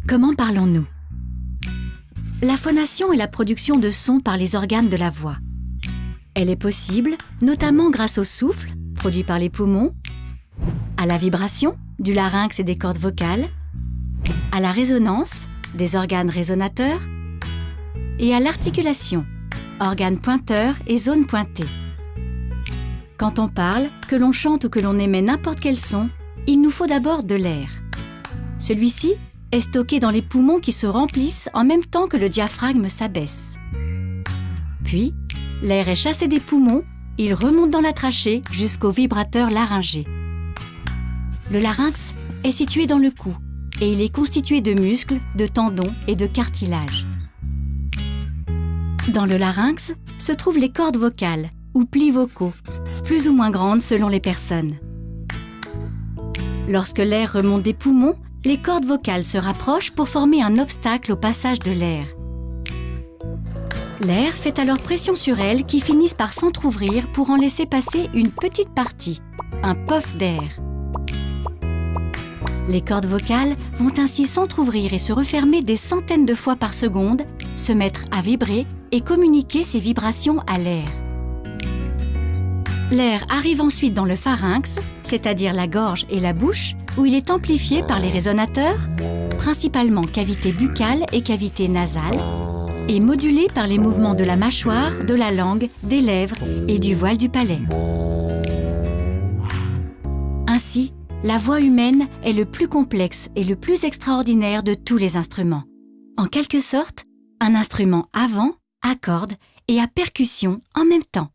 Comment parlons-nous? La phonation est la production de sons par les organes de la voix. Elle est possible notamment grâce au souffle, produit par les poumons, à la vibration, du larynx et des cordes vocales, à la résonance, des organes résonateurs, et à l'articulation, organes pointeurs et zones pointées. Quand on parle, que l'on chante ou que l'on émet n'importe quel son, il nous faut d'abord de l'air. Celui-ci est stocké dans les poumons qui se remplissent en même temps que le diaphragme s'abaisse. Puis, l'air est chassé des poumons, il remonte dans la trachée jusqu'au vibrateur laryngé. Le larynx est situé dans le cou et il est constitué de muscles, de tendons et de cartilages. Dans le larynx se trouvent les cordes vocales ou plis vocaux, plus ou moins grandes selon les personnes. Lorsque l'air remonte des poumons, les cordes vocales se rapprochent pour former un obstacle au passage de l'air. L'air fait alors pression sur elles qui finissent par s'entrouvrir pour en laisser passer une petite partie, un puff d'air. Les cordes vocales vont ainsi s'entrouvrir et se refermer des centaines de fois par seconde, se mettre à vibrer et communiquer ces vibrations à l'air. L'air arrive ensuite dans le pharynx, c'est-à-dire la gorge et la bouche, où il est amplifié par les résonateurs, principalement cavité buccale et cavité nasale, et modulé par les mouvements de la mâchoire, de la langue, des lèvres et du voile du palais. Ainsi, la voix humaine est le plus complexe et le plus extraordinaire de tous les instruments. En quelque sorte, un instrument à vent, à cordes et à percussion en même temps.